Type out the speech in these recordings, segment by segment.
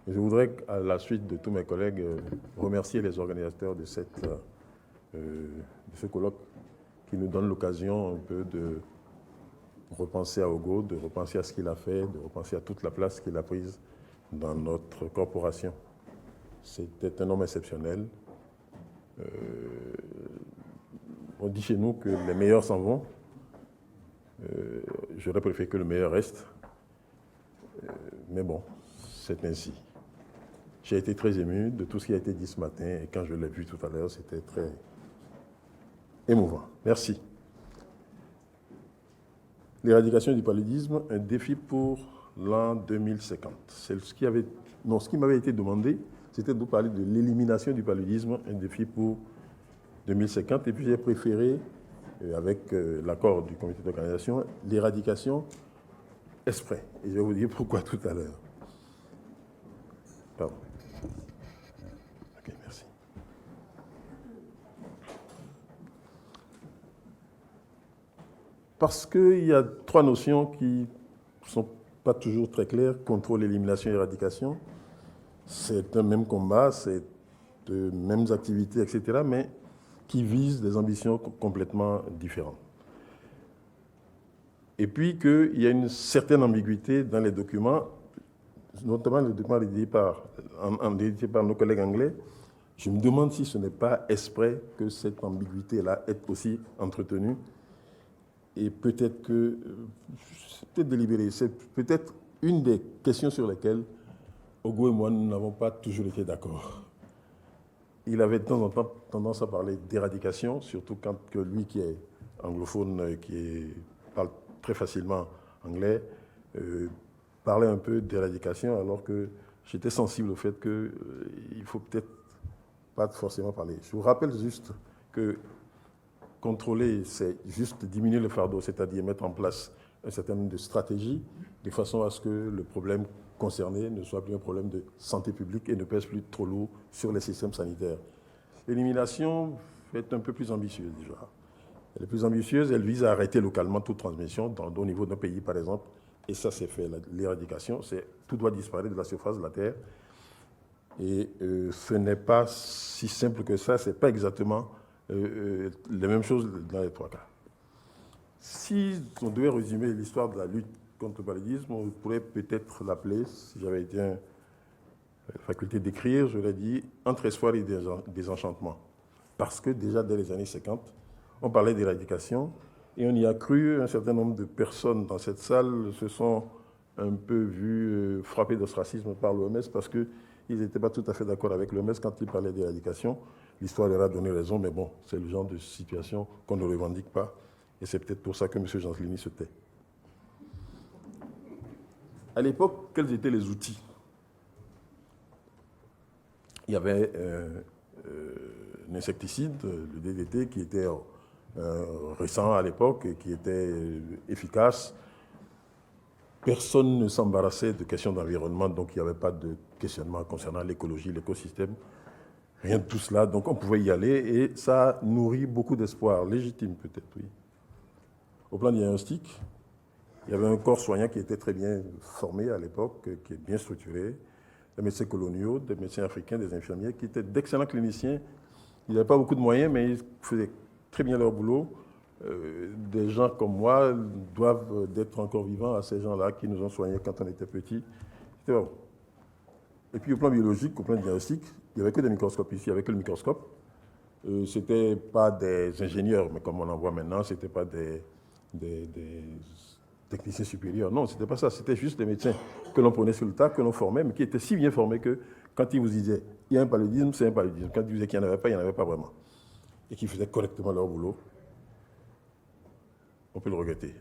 Je voudrais, à la suite de tous mes collègues, remercier les organisateurs de ce colloque qui nous donne l'occasion un peu de repenser à Ogo, de repenser à ce qu'il a fait, de repenser à toute la place qu'il a prise dans notre corporation. C'était un homme exceptionnel. On dit chez nous que les meilleurs s'en vont. J'aurais préféré que le meilleur reste. Mais bon, c'est ainsi. J'ai été très ému de tout ce qui a été dit ce matin et quand je l'ai vu tout à l'heure, c'était très émouvant. Merci. L'éradication du paludisme, un défi pour l'an 2050. C'est ce qui m'avait été demandé, c'était de vous parler de l'élimination du paludisme, un défi pour 2050. Et puis j'ai préféré, avec l'accord du comité d'organisation, l'éradication exprès. Et je vais vous dire pourquoi tout à l'heure. Pardon. Ok, merci. Parce qu'il y a trois notions qui ne sont pas toujours très claires, contrôle, élimination, éradication. C'est un même combat, c'est de mêmes activités, etc., mais qui visent des ambitions complètement différentes. Et puis qu'il y a une certaine ambiguïté dans les documents, notamment les documents édités par nos collègues anglais. Je me demande si ce n'est pas exprès que cette ambiguïté-là est aussi entretenue. Et peut-être que, c'est peut-être délibéré, c'est peut-être une des questions sur lesquelles Ogo et moi, nous n'avons pas toujours été d'accord. Il avait de temps en temps tendance à parler d'éradication, surtout quand que lui qui est anglophone, parle très facilement anglais, parlait un peu d'éradication, alors que j'étais sensible au fait qu'il ne faut peut-être pas forcément parler. Je vous rappelle juste que contrôler, c'est juste diminuer le fardeau, c'est-à-dire mettre en place un certain nombre de stratégies de façon à ce que le problème concerné ne soit plus un problème de santé publique et ne pèse plus trop lourd sur les systèmes sanitaires. L'élimination est un peu plus ambitieuse déjà. Elle est plus ambitieuse, elle vise à arrêter localement toute transmission au niveau d'un pays, par exemple. Et ça, c'est fait. L'éradication, tout doit disparaître de la surface de la Terre. Et ce n'est pas si simple que ça, ce n'est pas exactement les mêmes choses dans les trois cas. Si on devait résumer l'histoire de la lutte contre le paludisme, on pourrait peut-être l'appeler, si j'avais été la faculté d'écrire, je l'ai dit, entre espoir et désenchantement. Parce que déjà dès les années 50, on parlait d'éradication et on y a cru. Un certain nombre de personnes dans cette salle se sont un peu vues frappées d'ostracisme par l'OMS parce qu'ils n'étaient pas tout à fait d'accord avec l'OMS quand ils parlaient d'éradication. L'histoire leur a donné raison, mais bon, c'est le genre de situation qu'on ne revendique pas. Et c'est peut-être pour ça que M. Gentilini se tait. À l'époque, quels étaient les outils? Il y avait un insecticide, le DDT, qui était récent à l'époque et qui était efficace. Personne ne s'embarrassait de questions d'environnement, donc il n'y avait pas de questionnement concernant l'écologie, l'écosystème, rien de tout cela. Donc on pouvait y aller et ça nourrit beaucoup d'espoir, légitime peut-être, oui. Au plan diagnostic, il y avait un corps soignant qui était très bien formé à l'époque, qui est bien structuré, des médecins coloniaux, des médecins africains, des infirmiers, qui étaient d'excellents cliniciens. Ils n'avaient pas beaucoup de moyens, mais ils faisaient très bien leur boulot. Des gens comme moi doivent d'être encore vivants à ces gens-là qui nous ont soignés quand on était petits. C'était bon. Et puis au plan biologique, au plan diagnostic, il n'y avait que des microscopes ici, il n'y avait que le microscope. Ce n'étaient pas des ingénieurs, mais comme on en voit maintenant, ce n'étaient pas des techniciens supérieurs. Non, ce n'était pas ça. C'était juste des médecins que l'on prenait sur le tas, que l'on formait, mais qui étaient si bien formés que quand ils vous disaient « il y a un paludisme », c'est un paludisme. Quand ils disaient qu'il n'y en avait pas, il n'y en avait pas vraiment. Et qui faisaient correctement leur boulot. On peut le regretter.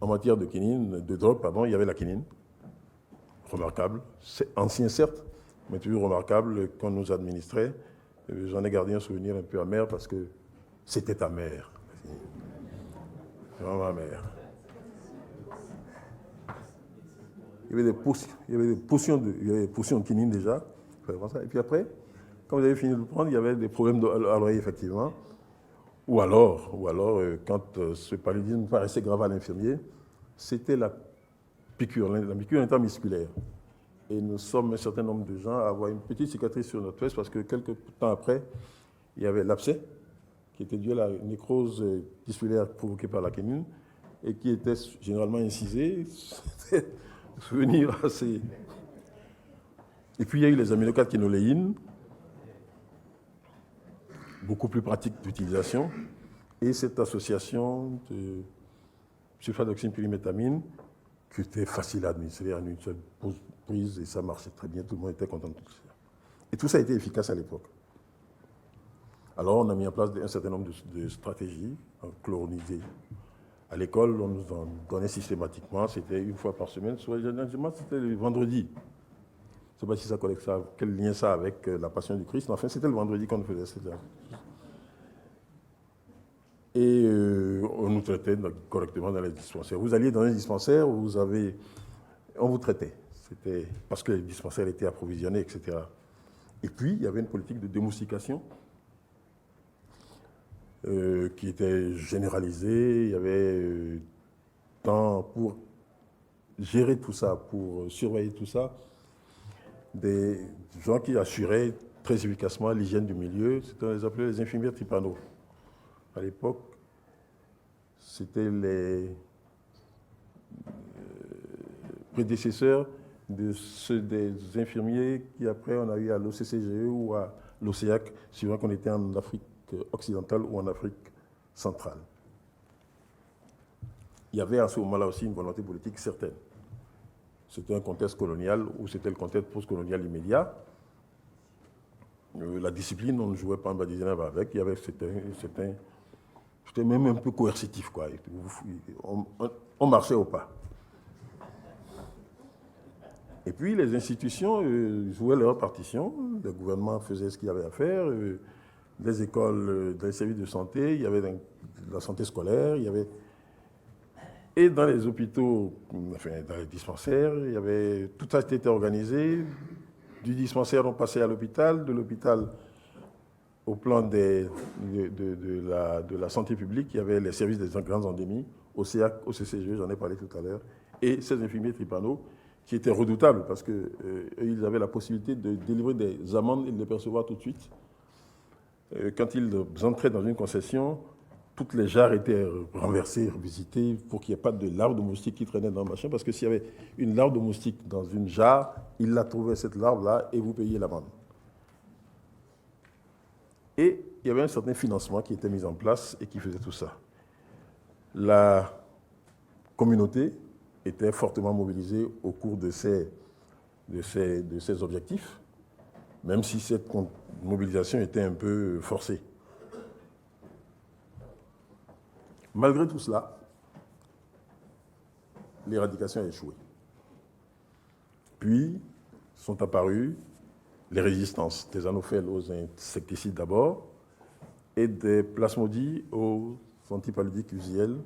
En matière de quinine, de drogue, pardon, il y avait la quinine. Remarquable. C'est ancien, certes, mais toujours remarquable qu'on nous administrait. J'en ai gardé un souvenir un peu amer parce que c'était ta mère. C'est vraiment ma mère. Il y avait des potions de quinine déjà. Et puis après, quand vous avez fini de le prendre, il y avait des problèmes à l'oreille, effectivement. Ou alors, quand ce paludisme paraissait grave à l'infirmier, c'était la piqûre intramusculaire. Et nous sommes un certain nombre de gens à avoir une petite cicatrice sur notre fesse parce que quelques temps après, il y avait l'abcès qui était dû à la nécrose tissulaire provoquée par la quinine et qui était généralement incisé. C'était un souvenir assez... Et puis il y a eu les aminocatinoléines, beaucoup plus pratique d'utilisation, et cette association de sulfadoxine pyrimétamine qui était facile à administrer en une seule prise et ça marchait très bien, tout le monde était content de tout ça. Et tout ça a été efficace à l'époque. Alors on a mis en place un certain nombre de stratégies chloronisées. À l'école, on nous en donnait systématiquement, c'était une fois par semaine, soit généralement c'était le vendredi. Je ne sais pas si ça connecte ça, quel lien ça a avec la Passion du Christ, mais enfin c'était le vendredi qu'on faisait ça. Et on nous traitait correctement dans les dispensaires. Vous alliez dans un dispensaire, on vous traitait. C'était parce que les dispensaires étaient approvisionnés, etc. Et puis, il y avait une politique de démoustication qui était généralisée. Il y avait tant pour gérer tout ça, pour surveiller tout ça, des gens qui assuraient très efficacement l'hygiène du milieu. On les appelait les infirmières Tripano. À l'époque, c'était les prédécesseurs de ceux des infirmiers qui après on a eu à l'OCCGE ou à l'OCEAC, suivant qu'on était en Afrique occidentale ou en Afrique centrale. Il y avait à ce moment-là aussi une volonté politique certaine. C'était un contexte colonial ou c'était le contexte post-colonial immédiat. La discipline, on ne jouait pas en badigeonnage avec, c'était même un peu coercitif, quoi. On marchait au pas. Et puis les institutions jouaient leur partition, le gouvernement faisait ce qu'il y avait à faire, les écoles, les services de santé, il y avait la santé scolaire, il y avait... Et dans les hôpitaux, enfin dans les dispensaires, il y avait... Tout ça était organisé. Du dispensaire, on passait à l'hôpital, de l'hôpital au plan de la santé publique, il y avait les services des grandes endémies, OCEAC, OCCGE, j'en ai parlé tout à l'heure, et ces infirmiers Tripano, qui étaient redoutables parce qu'ils avaient la possibilité de délivrer des amendes et de les percevoir tout de suite. Quand ils entraient dans une concession, toutes les jarres étaient renversées, revisitées, pour qu'il n'y ait pas de larve de moustique qui traînait dans le machin, parce que s'il y avait une larve de moustique dans une jarre, ils la trouvaient, cette larve-là, et vous payiez l'amende. Et il y avait un certain financement qui était mis en place et qui faisait tout ça. La communauté était fortement mobilisée au cours de ces objectifs, même si cette mobilisation était un peu forcée. Malgré tout cela, l'éradication a échoué. Puis sont apparues les résistances des anophèles aux insecticides d'abord et des plasmodies aux antipaludiques usuels.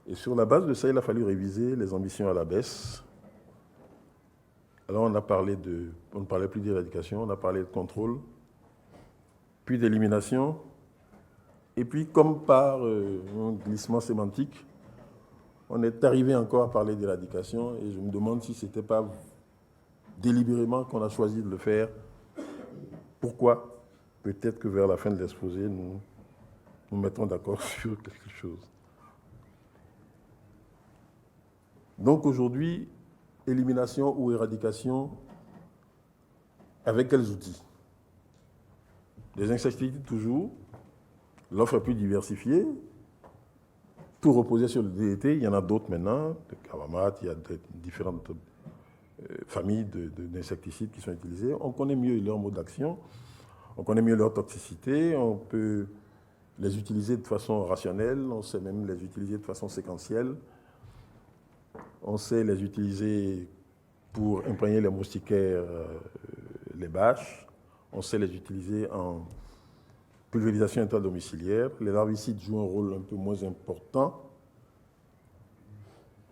Et sur la base de ça, il a fallu réviser les ambitions à la baisse. Alors on ne parlait plus d'éradication, on a parlé de contrôle, puis d'élimination. Et puis, comme par un glissement sémantique, on est arrivé encore à parler d'éradication et je me demande si ce n'était pas délibérément qu'on a choisi de le faire. Pourquoi? Peut-être que vers la fin de l'exposé, nous nous mettrons d'accord sur quelque chose. Donc aujourd'hui, élimination ou éradication, avec quels outils? Les insecticides toujours. L'offre est plus diversifiée. Tout reposait sur le DDT. Il y en a d'autres maintenant, de Kavamat, il y a différentes familles d'insecticides qui sont utilisés. On connaît mieux leur mode d'action, on connaît mieux leur toxicité, on peut les utiliser de façon rationnelle, on sait même les utiliser de façon séquentielle. On sait les utiliser pour imprégner les moustiquaires, les bâches. On sait les utiliser en pulvérisation intradomiciliaire. Les larvicides jouent un rôle un peu moins important,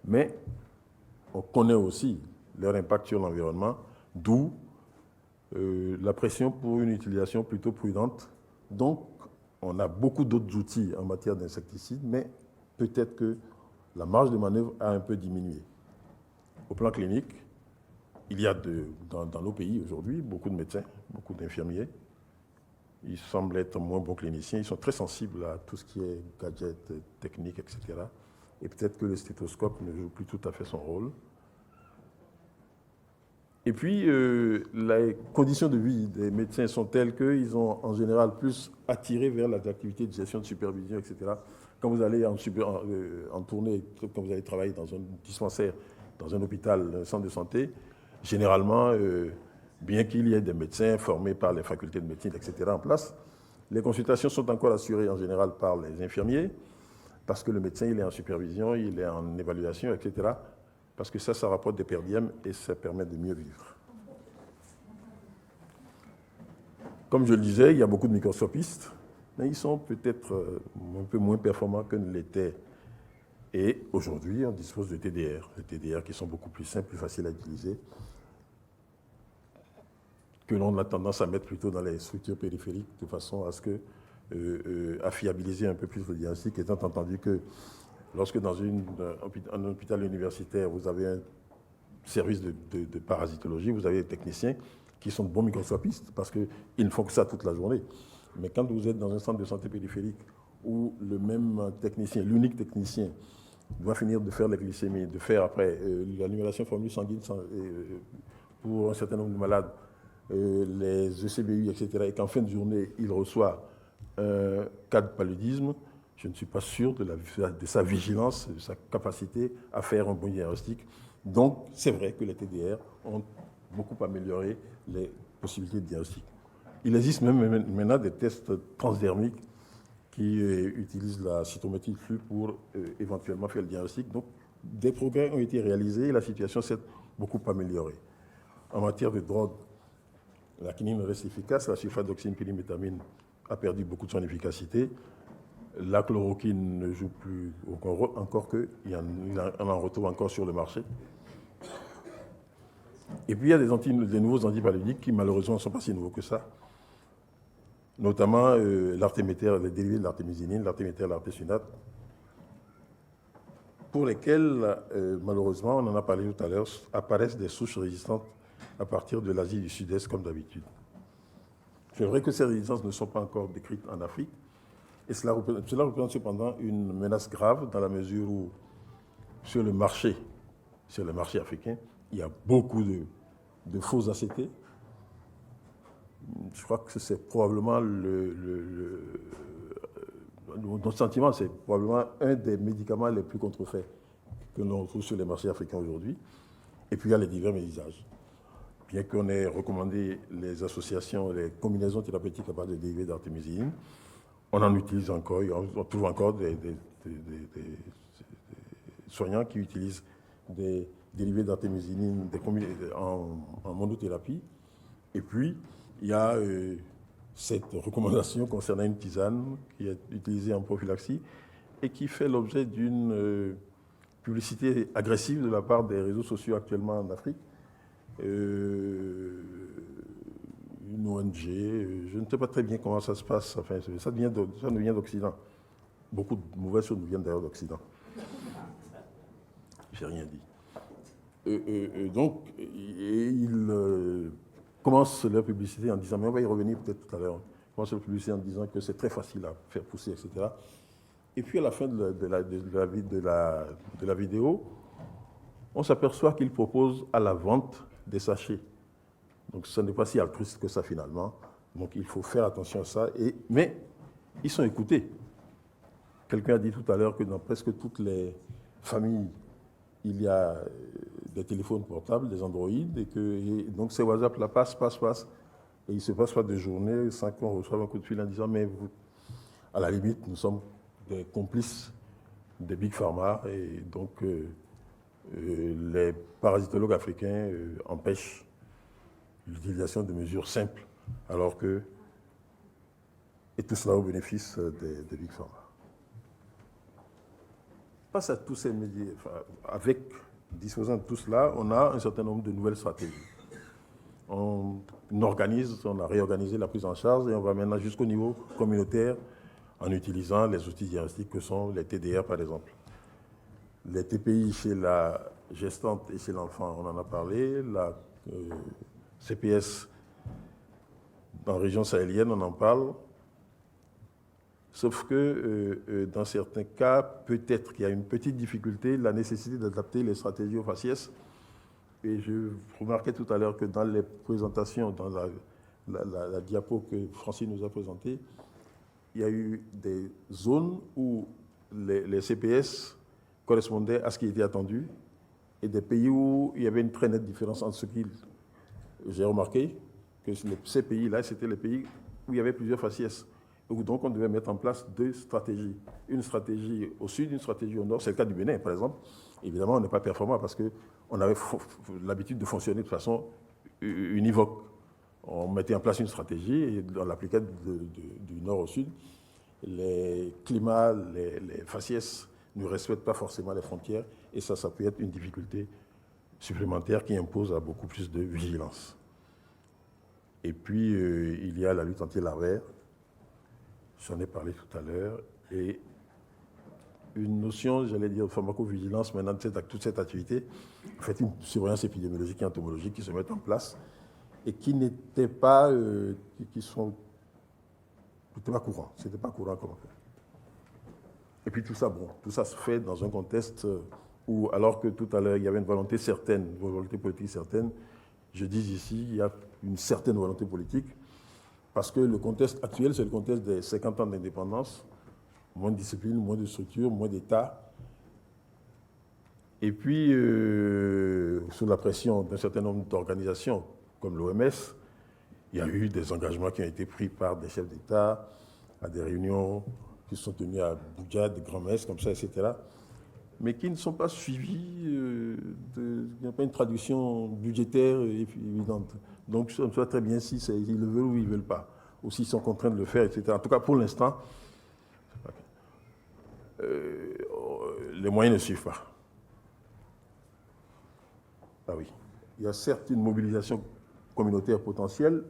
mais on connaît aussi leur impact sur l'environnement, d'où la pression pour une utilisation plutôt prudente. Donc, on a beaucoup d'autres outils en matière d'insecticides, mais peut-être que la marge de manœuvre a un peu diminué. Au plan clinique, il y a dans nos pays aujourd'hui beaucoup de médecins, beaucoup d'infirmiers. Ils semblent être moins bons cliniciens. Ils sont très sensibles à tout ce qui est gadgets, techniques, etc. Et peut-être que le stéthoscope ne joue plus tout à fait son rôle. Et puis, les conditions de vie des médecins sont telles qu'ils ont en général plus attiré vers les activités de gestion, de supervision, etc. Quand vous allez en tournée, quand vous allez travailler dans un dispensaire, dans un hôpital, un centre de santé, généralement, bien qu'il y ait des médecins formés par les facultés de médecine, etc. en place, les consultations sont encore assurées en général par les infirmiers, parce que le médecin, il est en supervision, il est en évaluation, etc. Parce que ça rapporte des per diem et ça permet de mieux vivre. Comme je le disais, il y a beaucoup de microscopistes, mais ils sont peut-être un peu moins performants que ne l'étaient. Et aujourd'hui, on dispose de TDR, des TDR qui sont beaucoup plus simples, plus faciles à utiliser, que l'on a tendance à mettre plutôt dans les structures périphériques de façon à ce que, à fiabiliser un peu plus le diagnostic, étant entendu que lorsque dans un hôpital universitaire, vous avez un service de parasitologie, vous avez des techniciens qui sont de bons microscopistes parce qu'ils ne font que ça toute la journée. Mais quand vous êtes dans un centre de santé périphérique où le même technicien, l'unique technicien, doit finir de faire la glycémie, de faire après l'annulation formule sanguine pour un certain nombre de malades, les ECBU, etc., et qu'en fin de journée, il reçoit un cas de paludisme, je ne suis pas sûr de sa vigilance, de sa capacité à faire un bon diagnostic. Donc, c'est vrai que les TDR ont beaucoup amélioré les possibilités de diagnostic. Il existe même maintenant des tests transdermiques qui utilisent la cytométrie de flux pour éventuellement faire le diagnostic. Donc, des progrès ont été réalisés et la situation s'est beaucoup améliorée. En matière de drogue, la quinine reste efficace, la sulfadoxine pyrimétamine a perdu beaucoup de son efficacité. La chloroquine ne joue plus encore qu'il en retrouve encore sur le marché. Et puis il y a des nouveaux antipaludiques qui malheureusement ne sont pas si nouveaux que ça. Notamment l'artéméter, les dérivés de l'artémisinine, l'artéméter, l'artésunate, pour lesquels, malheureusement, on en a parlé tout à l'heure, apparaissent des souches résistantes à partir de l'Asie du Sud-Est comme d'habitude. C'est vrai que ces résistances ne sont pas encore décrites en Afrique, et cela représente cependant une menace grave dans la mesure où, sur le marché africain, il y a beaucoup de faux ACT. Je crois que c'est probablement notre sentiment, c'est probablement un des médicaments les plus contrefaits que l'on retrouve sur les marchés africains aujourd'hui. Et puis il y a les divers mésusages. Bien qu'on ait recommandé les associations, les combinaisons thérapeutiques à base de dérivés d'artémisinine, on en utilise encore, on trouve encore des soignants qui utilisent des dérivés d'artémisinine en monothérapie. Et puis, il y a cette recommandation concernant une tisane qui est utilisée en prophylaxie et qui fait l'objet d'une publicité agressive de la part des réseaux sociaux actuellement en Afrique. Une ONG, je ne sais pas très bien comment ça se passe, enfin, ça nous vient d'Occident. Beaucoup de mauvaises choses nous viennent d'ailleurs d'Occident. J'ai rien dit. Donc, ils commencent leur publicité en disant, mais on va y revenir peut-être tout à l'heure, ils commencent leur publicité en disant que c'est très facile à faire pousser, etc. Et puis à la fin de la vidéo, on s'aperçoit qu'ils proposent à la vente des sachets. Donc ce n'est pas si altruiste que ça finalement. Donc il faut faire attention à ça. Mais ils sont écoutés. Quelqu'un a dit tout à l'heure que dans presque toutes les familles, il y a des téléphones portables, des Android, et donc ces WhatsApp-là passent. Et il ne se passe pas de journée sans qu'on reçoive un coup de fil en disant, mais vous, à la limite, nous sommes des complices des Big Pharma, et donc les parasitologues africains empêchent l'utilisation de mesures simples, alors que, et tout cela au bénéfice des Big Pharma. Face à tous ces médias, disposant de tout cela, on a un certain nombre de nouvelles stratégies. On a réorganisé la prise en charge et on va maintenant jusqu'au niveau communautaire en utilisant les outils diagnostiques que sont les TDR par exemple. Les TPI chez la gestante et chez l'enfant, on en a parlé, CPS dans la région sahélienne, on en parle. Sauf que dans certains cas, peut-être qu'il y a une petite difficulté, la nécessité d'adapter les stratégies aux faciès. Et je remarquais tout à l'heure que dans les présentations, dans la diapo que Francine nous a présentée, il y a eu des zones où les CPS correspondaient à ce qui était attendu et des pays où il y avait une très nette différence entre ce qu'ils... J'ai remarqué que ces pays-là, c'était les pays où il y avait plusieurs faciès. Où donc on devait mettre en place deux stratégies. Une stratégie au sud, une stratégie au nord. C'est le cas du Bénin, par exemple. Évidemment, on n'est pas performant parce qu'on avait l'habitude de fonctionner de façon univoque. On mettait en place une stratégie et on l'appliquait du nord au sud. Les climats, les faciès ne respectent pas forcément les frontières et ça peut être une difficulté supplémentaire qui impose à beaucoup plus de vigilance. Et puis, il y a la lutte anti-larvaire, j'en ai parlé tout à l'heure, et une notion, j'allais dire, de pharmacovigilance maintenant de toute cette activité, en fait, une surveillance épidémiologique et entomologique qui se met en place et qui n'était pas, c'était pas courant, c'était pas courant comme affaire. Et puis tout ça, bon, tout ça se fait dans un contexte où, alors que tout à l'heure, il y avait une volonté certaine, une volonté politique certaine, je dis ici, il y a une certaine volonté politique, parce que le contexte actuel, c'est le contexte des 50 ans d'indépendance, moins de discipline, moins de structure, moins d'État. Et puis, sous la pression d'un certain nombre d'organisations, comme l'OMS, il y a eu des engagements qui ont été pris par des chefs d'État à des réunions qui sont tenues à Abuja, des grands-messes comme ça, etc., mais qui ne sont pas suivis, il n'y a pas une traduction budgétaire évidente. Donc, on ne sait très bien si ils le veulent ou ils ne veulent pas, ou s'ils sont contraints de le faire, etc. En tout cas, pour l'instant, les moyens ne suivent pas. Ah oui. Il y a certes une mobilisation communautaire potentielle,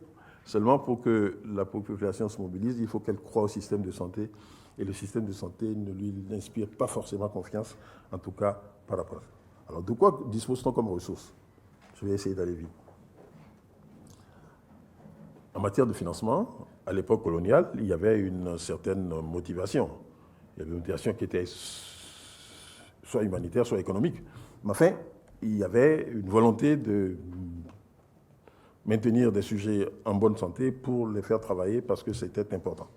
seulement pour que la population se mobilise, il faut qu'elle croie au système de santé. Et le système de santé ne lui inspire pas forcément confiance, en tout cas par rapport à ça. Alors, de quoi dispose-t-on comme ressources? Je vais essayer d'aller vite. En matière de financement, à l'époque coloniale, il y avait une certaine motivation. Il y avait une motivation qui était soit humanitaire, soit économique. Mais enfin, il y avait une volonté de maintenir des sujets en bonne santé pour les faire travailler parce que c'était important.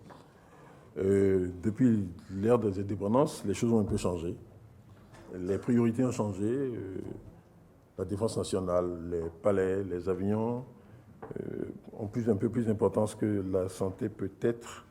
Depuis l'ère des indépendances, les choses ont un peu changé. Les priorités ont changé. La défense nationale, les palais, les avions ont un peu plus d'importance que la santé peut-être.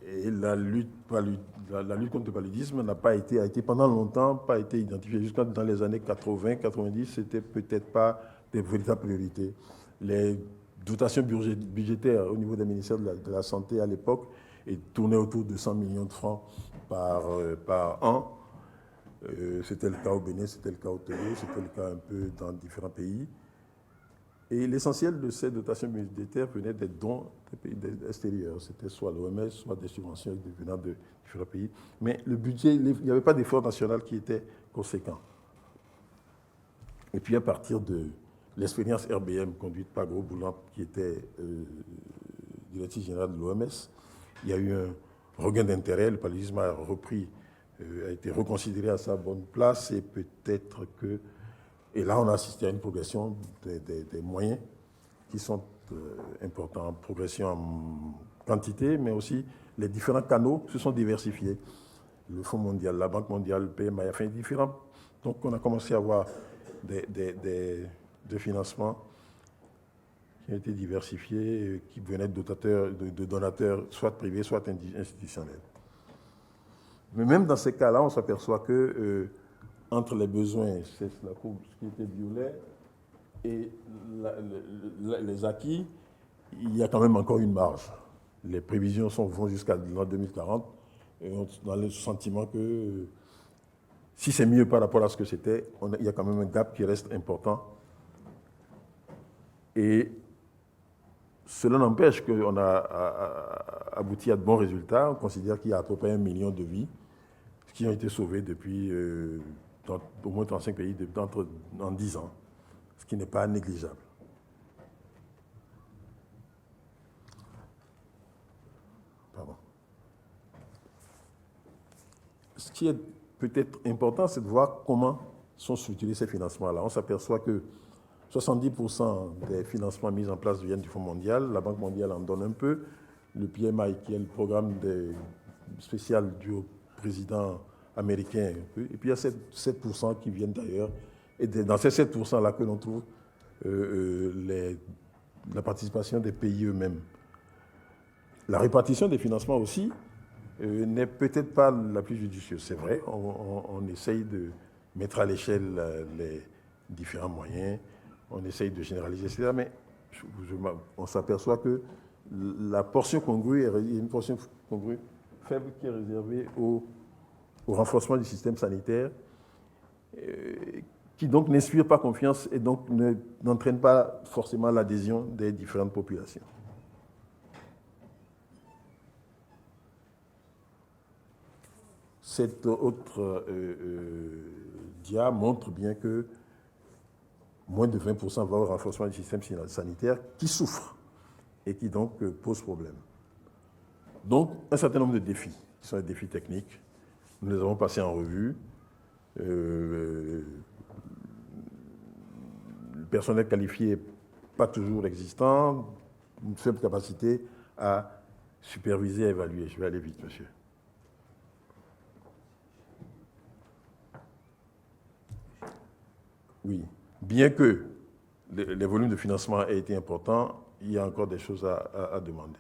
Et la lutte contre le paludisme a été pendant longtemps pas été identifiée. Jusqu'à dans les années 80, 90, c'était peut-être pas des véritables priorités. Les dotations budgétaires au niveau des ministères de la Santé à l'époque tournaient autour de 100 millions de francs par an. C'était le cas au Bénin, c'était le cas au Togo, c'était le cas un peu dans différents pays. Et l'essentiel de ces dotations budgétaires venait des dons des pays extérieurs. C'était soit l'OMS, soit des subventions venant de différents pays. Mais le budget, il n'y avait pas d'effort national qui était conséquent. Et puis à partir de l'expérience RBM conduite par Gros Boulan, qui était directeur général de l'OMS, il y a eu un regain d'intérêt. Le paludisme a été reconsidéré à sa bonne place et peut-être que... Et là, on a assisté à une progression des moyens qui sont importants. Progression en quantité, mais aussi les différents canaux se sont diversifiés. Le Fonds mondial, la Banque mondiale, le PMA, enfin différents. Donc, on a commencé à avoir des financements qui ont été diversifiés, qui venaient de donateurs, soit privés, soit institutionnels. Mais même dans ces cas-là, on s'aperçoit que entre les besoins, c'est la courbe qui était violet, et les acquis, il y a quand même encore une marge. Les prévisions vont jusqu'à l'an 2040, et on a le sentiment que si c'est mieux par rapport à ce que c'était, il y a quand même un gap qui reste important. Et cela n'empêche qu'on a abouti à de bons résultats. On considère qu'il y a à peu près 1 million de vies qui ont été sauvées depuis dans au moins 35 pays en 10 ans, ce qui n'est pas négligeable. Pardon. Ce qui est peut-être important, c'est de voir comment sont structurés ces financements-là. On s'aperçoit que 70% des financements mis en place viennent du Fonds mondial, la Banque mondiale en donne un peu, le PMI, qui est le programme spécial du président américain, et puis il y a 7% qui viennent d'ailleurs, et dans ces 7%-là que l'on trouve la participation des pays eux-mêmes. La répartition des financements aussi n'est peut-être pas la plus judicieuse. C'est vrai, on essaye de mettre à l'échelle les différents moyens, on essaye de généraliser, etc. Mais on s'aperçoit que la portion congrue est une portion congrue faible qui est réservée au renforcement du système sanitaire, qui donc n'inspire pas confiance et donc n'entraîne pas forcément l'adhésion des différentes populations. Cette autre dia montre bien que moins de 20% va au renforcement du système sanitaire qui souffre et qui donc pose problème. Donc, un certain nombre de défis, qui sont des défis techniques, nous les avons passés en revue. Le personnel qualifié n'est pas toujours existant, une faible capacité à superviser, à évaluer. Je vais aller vite, monsieur. Oui, bien que les volumes de financement aient été importants, il y a encore des choses à demander.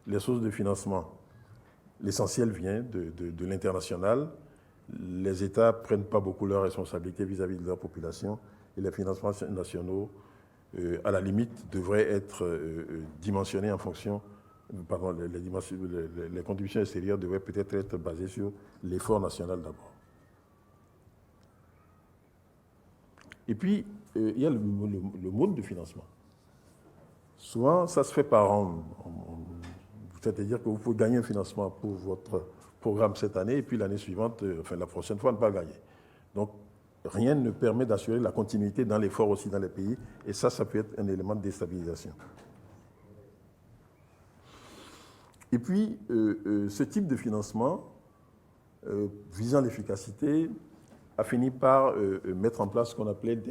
Les sources de financement, l'essentiel vient de l'international. Les États ne prennent pas beaucoup leurs responsabilités vis-à-vis de leur population et les financements nationaux, à la limite, devraient être dimensionnés en fonction, pardon, les contributions extérieures devraient peut-être être basées sur l'effort national d'abord. Et puis, il y a le mode de financement. Souvent, ça se fait par an. C'est-à-dire que vous pouvez gagner un financement pour votre programme cette année et puis l'année suivante, enfin la prochaine fois, ne pas gagner. Donc, rien ne permet d'assurer la continuité dans l'effort aussi dans les pays. Et ça peut être un élément de déstabilisation. Et puis, ce type de financement, visant l'efficacité, a fini par mettre en place ce qu'on appelait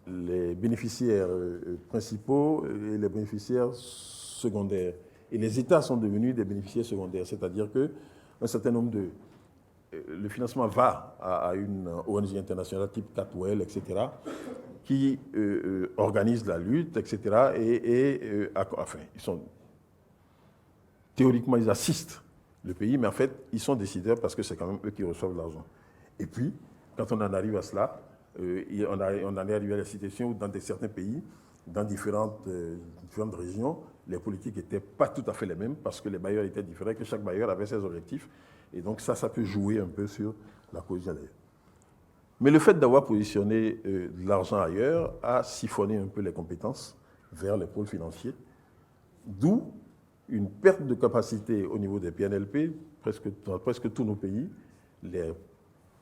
les bénéficiaires principaux et les bénéficiaires secondaires. Et les États sont devenus des bénéficiaires secondaires, c'est-à-dire qu'un certain nombre le financement va à une ONG internationale type Catwell, etc., qui organise la lutte, etc., enfin, théoriquement, ils assistent le pays, mais en fait, ils sont décideurs parce que c'est quand même eux qui reçoivent l'argent. Et puis, quand on en arrive à cela, on en est arrivé à la situation où dans certains pays, dans différentes régions, les politiques n'étaient pas tout à fait les mêmes parce que les bailleurs étaient différents, que chaque bailleur avait ses objectifs. Et donc ça peut jouer un peu sur la cohésion ailleurs. Mais le fait d'avoir positionné de l'argent ailleurs a siphonné un peu les compétences vers les pôles financiers, d'où une perte de capacité au niveau des PNLP, dans presque tous nos pays. Les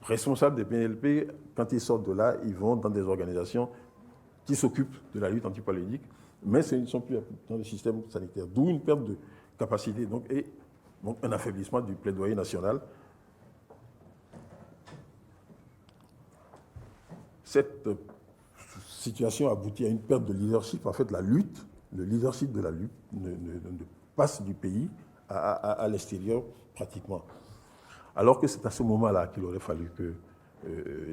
responsables des PNLP, quand ils sortent de là, ils vont dans des organisations qui s'occupent de la lutte antipaludique, mais ils ne sont plus dans le système sanitaire, d'où une perte de capacité et donc un affaiblissement du plaidoyer national. Cette situation aboutit à une perte de leadership. En fait, le leadership de la lutte ne passe du pays à l'extérieur pratiquement. Alors que c'est à ce moment-là qu'il aurait fallu que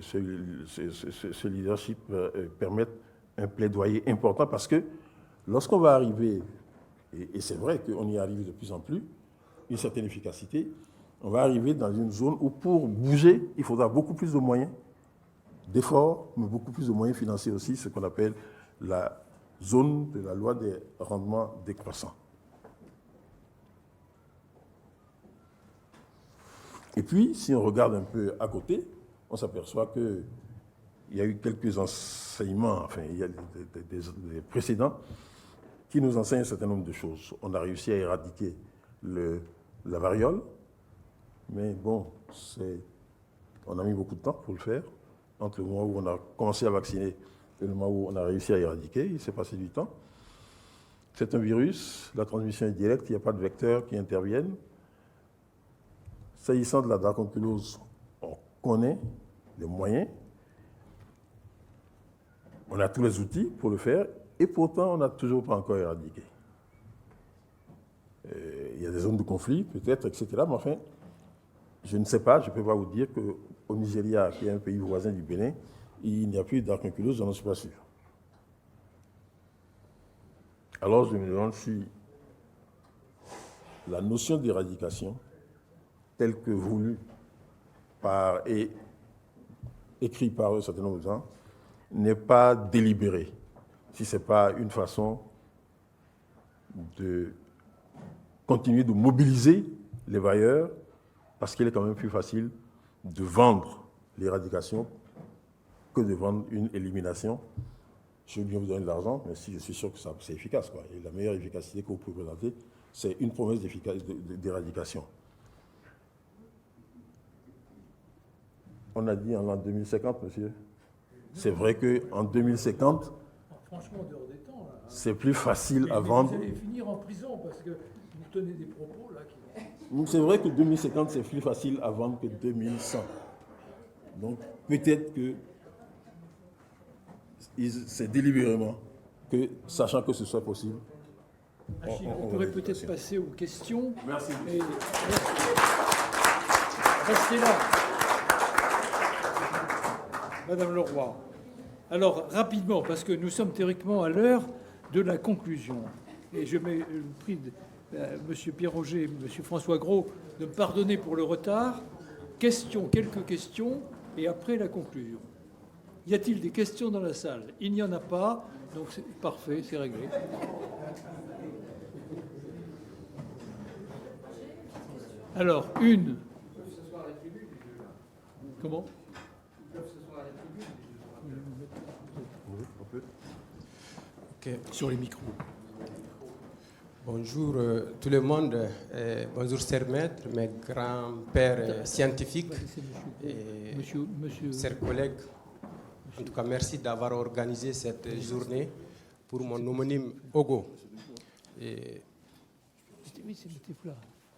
ce leadership permette un plaidoyer important, parce que lorsqu'on va arriver, et c'est vrai qu'on y arrive de plus en plus, une certaine efficacité, on va arriver dans une zone où pour bouger, il faudra beaucoup plus de moyens, d'efforts, mais beaucoup plus de moyens financiers aussi, ce qu'on appelle la zone de la loi des rendements décroissants. Et puis, si on regarde un peu à côté, on s'aperçoit qu'il y a eu quelques enseignements, enfin, il y a des précédents qui nous enseignent un certain nombre de choses. On a réussi à éradiquer la variole, mais bon, c'est On a mis beaucoup de temps pour le faire. Entre le moment où on a commencé à vacciner et le moment où on a réussi à éradiquer, il s'est passé du temps. C'est un virus, la transmission est directe, il n'y a pas de vecteurs qui interviennent. S'agissant de la dracunculose, on connaît les moyens, on a tous les outils pour le faire, et pourtant on n'a toujours pas encore éradiqué. Il y a des zones de conflit, peut-être, etc. Mais enfin, je ne sais pas, je ne peux pas vous dire qu'au Nigeria, qui est un pays voisin du Bénin, il n'y a plus de dracunculose, j'en suis pas sûr. Alors je me demande si la notion d'éradication, telle que voulue par et écrite par un certain nombre de gens, n'est pas délibérée. Si ce n'est pas une façon de continuer de mobiliser les bailleurs, parce qu'il est quand même plus facile de vendre l'éradication que de vendre une élimination. Je veux bien vous donner de l'argent, mais si je suis sûr que c'est efficace, quoi. Et la meilleure efficacité que vous pouvez présenter, c'est une promesse d'éradication. On a dit en l'an 2050, monsieur. C'est vrai qu'en 2050, franchement, en dehors des temps, là, c'est plus facile à vendre. Vous allez finir en prison parce que vous tenez des propos là qui... C'est vrai que 2050, c'est plus facile à vendre que 2100. Donc, peut-être que c'est délibérément que, sachant que ce soit possible, Achille, on pourrait peut-être passer aux questions. Merci. Restez là. Madame Leroy. Alors, rapidement, parce que nous sommes théoriquement à l'heure de la conclusion. Et je prie de M. Pierre-Roger, M. François Gros de me pardonner pour le retard. Quelques questions, et après la conclusion. Y a-t-il des questions dans la salle? Il n'y en a pas, donc c'est parfait, c'est réglé. Alors, une. Comment? Okay. Sur les micros. Bonjour tout le monde, bonjour chers maîtres, mes grands-pères scientifiques et chers collègues. En tout cas, merci d'avoir organisé cette journée pour mon homonyme Ogo. Et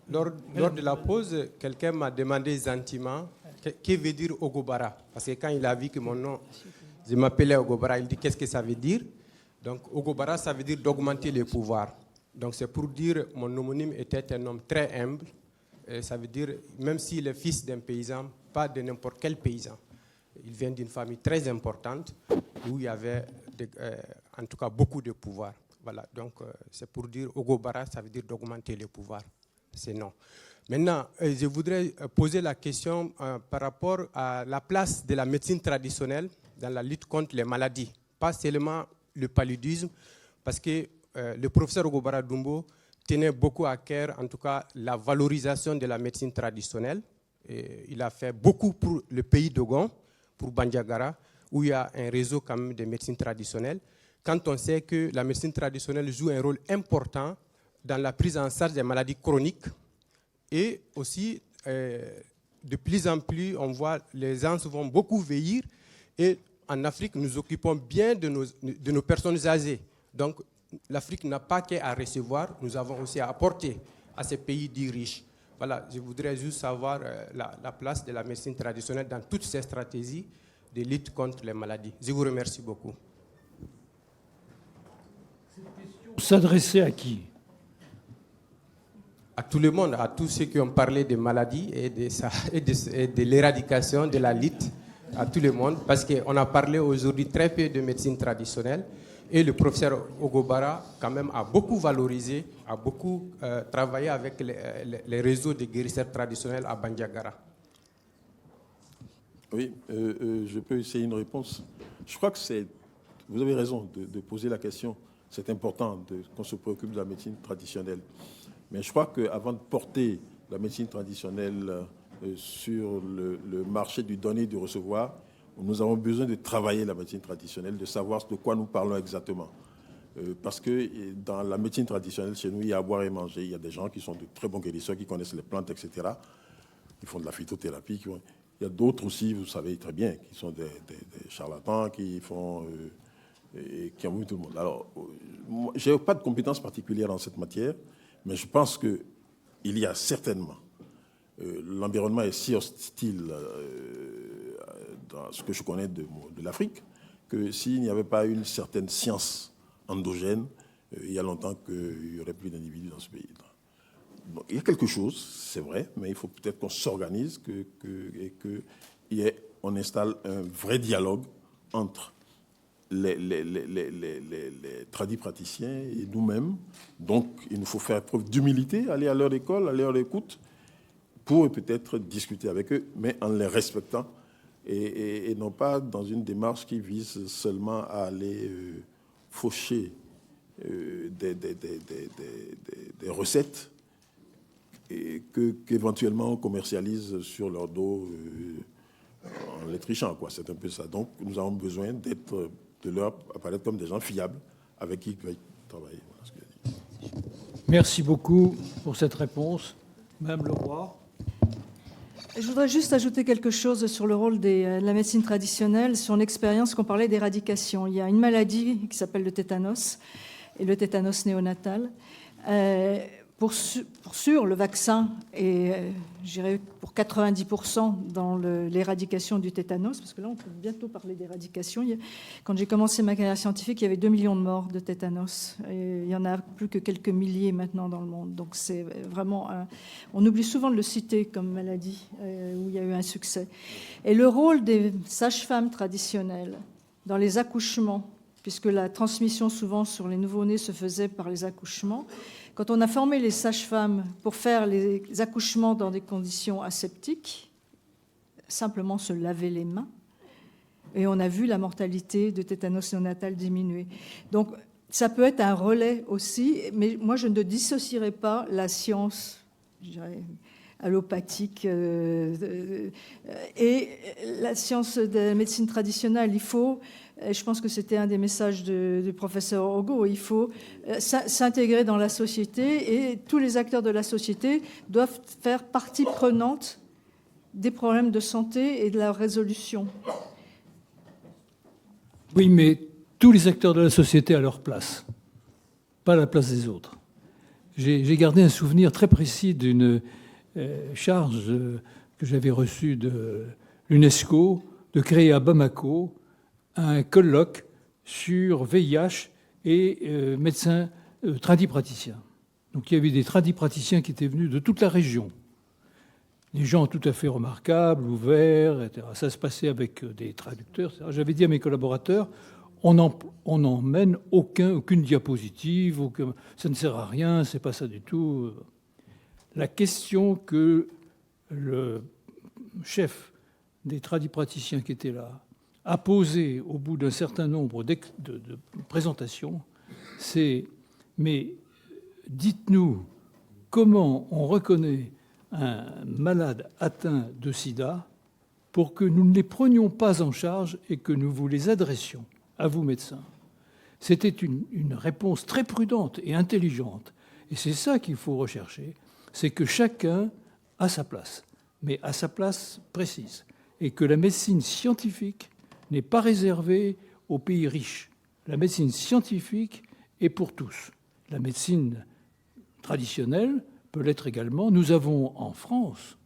lors de la pause, quelqu'un m'a demandé gentiment que veut dire Ogobara. Parce que quand il a vu que mon nom, je m'appelais Ogobara, il dit qu'est-ce que ça veut dire. Donc Ogobara, ça veut dire d'augmenter le pouvoir. Donc c'est pour dire mon homonyme était un homme très humble. Et ça veut dire, même s'il est fils d'un paysan, pas de n'importe quel paysan. Il vient d'une famille très importante où il y avait en tout cas beaucoup de pouvoir. Voilà, donc c'est pour dire Ogobara, ça veut dire d'augmenter le pouvoir. C'est non. Maintenant, je voudrais poser la question par rapport à la place de la médecine traditionnelle dans la lutte contre les maladies. Pas seulement le paludisme, parce que le professeur Ogobara Dumbo tenait beaucoup à cœur, en tout cas, la valorisation de la médecine traditionnelle. Et il a fait beaucoup pour le pays d'Ogon, pour Bandiagara, où il y a un réseau quand même de médecine traditionnelle. Quand on sait que la médecine traditionnelle joue un rôle important dans la prise en charge des maladies chroniques, et aussi, de plus en plus, on voit les gens vont beaucoup vieillir, et en Afrique, nous occupons bien de nos personnes âgées. Donc, l'Afrique n'a pas qu'à recevoir, nous avons aussi à apporter à ces pays dits riches. Voilà, je voudrais juste savoir la place de la médecine traditionnelle dans toutes ces stratégies de lutte contre les maladies. Je vous remercie beaucoup. S'adresser à qui? À tout le monde, à tous ceux qui ont parlé des maladies et de l'éradication, de la lutte, à tout le monde, parce qu'on a parlé aujourd'hui très peu de médecine traditionnelle. Et le professeur Ogobara, quand même, a beaucoup valorisé, a beaucoup travaillé avec les réseaux de guérisseurs traditionnels à Bandiagara. Oui, je peux essayer une réponse. Je crois que vous avez raison de poser la question. C'est important qu'on se préoccupe de la médecine traditionnelle. Mais je crois qu'avant de porter la médecine traditionnelle sur le marché du donner et du recevoir, nous avons besoin de travailler la médecine traditionnelle, de savoir de quoi nous parlons exactement. Parce que dans la médecine traditionnelle, chez nous, il y a à boire et manger. Il y a des gens qui sont de très bons guérisseurs, qui connaissent les plantes, etc. Ils font de la phytothérapie. Il y a d'autres aussi, vous savez très bien, qui sont des charlatans, qui font... et qui embrouillent tout le monde. Alors, je n'ai pas de compétences particulières en cette matière, mais je pense qu'il y a certainement... l'environnement est si hostile dans ce que je connais de l'Afrique que s'il n'y avait pas une certaine science endogène, il y a longtemps qu'il n'y aurait plus d'individus dans ce pays. Donc, il y a quelque chose, c'est vrai, mais il faut peut-être qu'on s'organise et qu'on installe un vrai dialogue entre les tradis praticiens et nous-mêmes. Donc, il nous faut faire preuve d'humilité, aller à leur école, aller à leur écoute, pour peut-être discuter avec eux, mais en les respectant et non pas dans une démarche qui vise seulement à aller faucher des recettes et qu'éventuellement on commercialise sur leur dos en les trichant, quoi. C'est un peu ça. Donc nous avons besoin de leur apparaître comme des gens fiables avec qui ils peuvent travailler. Voilà ce que je dis. Merci beaucoup pour cette réponse. Madame Leroy. Je voudrais juste ajouter quelque chose sur le rôle de la médecine traditionnelle, sur l'expérience qu'on parlait d'éradication. Il y a une maladie qui s'appelle le tétanos, et le tétanos néonatal. Pour sûr, le vaccin est, je dirais, pour 90% dans l'éradication du tétanos, parce que là, on peut bientôt parler d'éradication. Quand j'ai commencé ma carrière scientifique, il y avait 2 millions de morts de tétanos. Et il y en a plus que quelques milliers maintenant dans le monde. Donc c'est vraiment... on oublie souvent de le citer comme maladie où il y a eu un succès. Et le rôle des sages-femmes traditionnelles dans les accouchements, puisque la transmission souvent sur les nouveau-nés se faisait par les accouchements. Quand on a formé les sages-femmes pour faire les accouchements dans des conditions aseptiques, simplement se laver les mains, et on a vu la mortalité de tétanos néonatal diminuer. Donc ça peut être un relais aussi, mais moi je ne dissocierai pas la science, je dirais, allopathique et la science de la médecine traditionnelle. Il faut, je pense que c'était un des messages du professeur Ogo, il faut s'intégrer dans la société et tous les acteurs de la société doivent faire partie prenante des problèmes de santé et de leur résolution. Oui, mais tous les acteurs de la société à leur place, pas à la place des autres. J'ai gardé un souvenir très précis d'une charge que j'avais reçue de l'UNESCO de créer à Bamako un colloque sur VIH et médecins tradipraticiens. Donc il y avait des tradipraticiens qui étaient venus de toute la région. Des gens tout à fait remarquables, ouverts, etc. Ça se passait avec des traducteurs, etc. J'avais dit à mes collaborateurs, on n'emmène aucune diapositive, ça ne sert à rien, c'est pas ça du tout. La question que le chef des tradipraticiens qui était là a posée au bout d'un certain nombre de présentations, c'est « mais dites-nous comment on reconnaît un malade atteint de sida pour que nous ne les prenions pas en charge et que nous vous les adressions à vous, médecins ». C'était une réponse très prudente et intelligente. Et c'est ça qu'il faut rechercher, c'est que chacun a sa place, mais à sa place précise, et que la médecine scientifique n'est pas réservée aux pays riches. La médecine scientifique est pour tous. La médecine traditionnelle peut l'être également. Nous avons en France,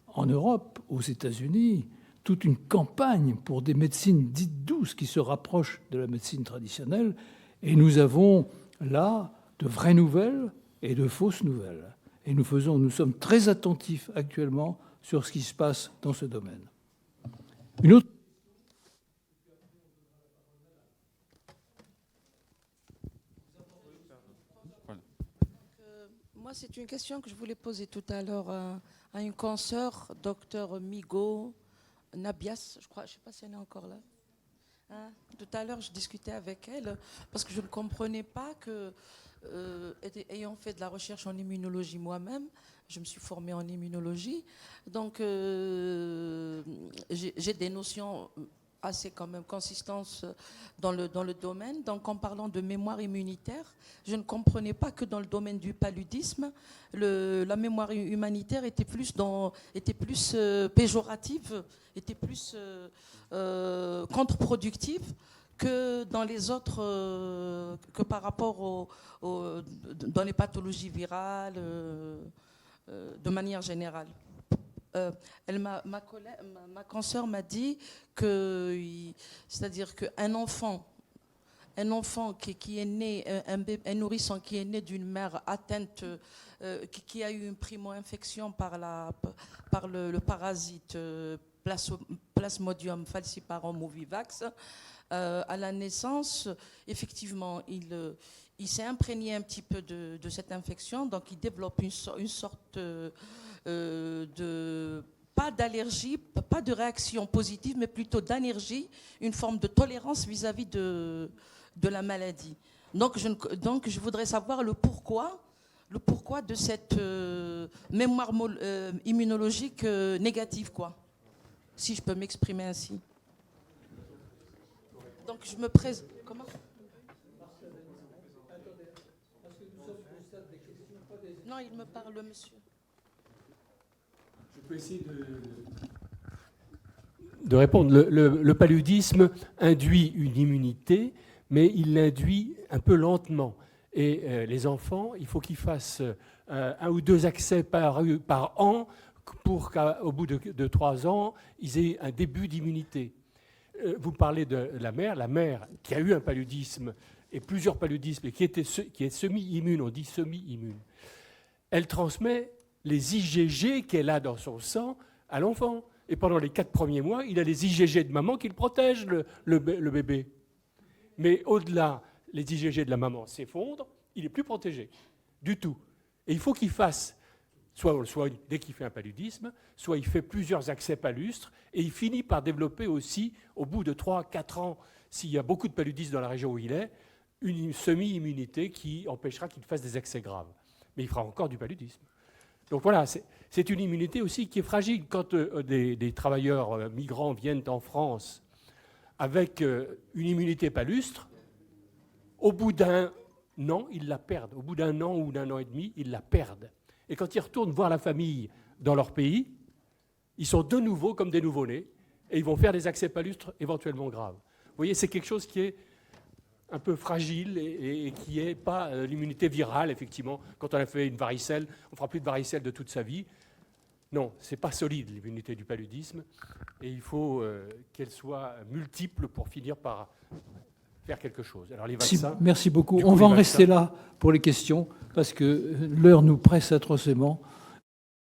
en Europe, aux États-Unis, toute une campagne pour des médecines dites douces qui se rapprochent de la médecine traditionnelle, et nous avons là de vraies nouvelles et de fausses nouvelles. Et nous sommes très attentifs actuellement sur ce qui se passe dans ce domaine. Une autre... Moi, c'est une question que je voulais poser tout à l'heure à une consoeur, docteur Migo Nabias, je crois, je ne sais pas si elle est encore là. Hein? Tout à l'heure, je discutais avec elle parce que je ne comprenais pas que, ayant fait de la recherche en immunologie moi-même, je me suis formée en immunologie, donc j'ai des notions assez quand même consistance dans le domaine. Donc en parlant de mémoire immunitaire, je ne comprenais pas que dans le domaine du paludisme, la mémoire humanitaire était plus péjorative, était plus contre-productive que dans les autres, que par rapport dans les pathologies virales, de manière générale. Ma consoeur m'a dit que, c'est-à-dire qu'un enfant qui est né, un nourrisson qui est né d'une mère atteinte, qui a eu une primo-infection par le parasite Plasmodium falciparum ovivax, à la naissance, effectivement, il s'est imprégné un petit peu de cette infection, donc il développe une sorte pas d'allergie, pas de réaction positive, mais plutôt d'énergie, une forme de tolérance vis-à-vis de la maladie. Donc je voudrais savoir le pourquoi de cette mémoire immunologique négative, quoi, si je peux m'exprimer ainsi. Donc je me présente. Comment ? Non, il me parle, monsieur. Je peux essayer de répondre. Le paludisme induit une immunité, mais il l'induit un peu lentement. Et les enfants, il faut qu'ils fassent 1 ou 2 accès par an pour qu'au bout de 3 ans, ils aient un début d'immunité. Vous parlez de la mère qui a eu un paludisme et plusieurs paludismes et qui est semi-immune, on dit semi-immune. Elle transmet les IgG qu'elle a dans son sang à l'enfant. Et pendant les 4 premiers mois, il a les IgG de maman qui le protègent, le bébé. Mais au-delà, les IgG de la maman s'effondrent, il n'est plus protégé du tout. Et il faut qu'il fasse, soit dès qu'il fait un paludisme, soit il fait plusieurs accès palustres, et il finit par développer aussi, au bout de 3-4 ans, s'il y a beaucoup de paludisme dans la région où il est, une semi-immunité qui empêchera qu'il fasse des accès graves. Mais il fera encore du paludisme. Donc voilà, c'est une immunité aussi qui est fragile. Quand des travailleurs migrants viennent en France avec une immunité palustre, au bout d'un an, ils la perdent. Au bout d'un an ou d'un an et demi, ils la perdent. Et quand ils retournent voir la famille dans leur pays, ils sont de nouveau comme des nouveau-nés et ils vont faire des accès palustres éventuellement graves. Vous voyez, c'est quelque chose qui est un peu fragile et qui n'est pas l'immunité virale, effectivement. Quand on a fait une varicelle, on ne fera plus de varicelle de toute sa vie. Non, ce n'est pas solide, l'immunité du paludisme. Et il faut qu'elle soit multiple pour finir par faire quelque chose. Alors les vaccins, merci beaucoup. On va en rester là pour les questions, parce que l'heure nous presse atrocement.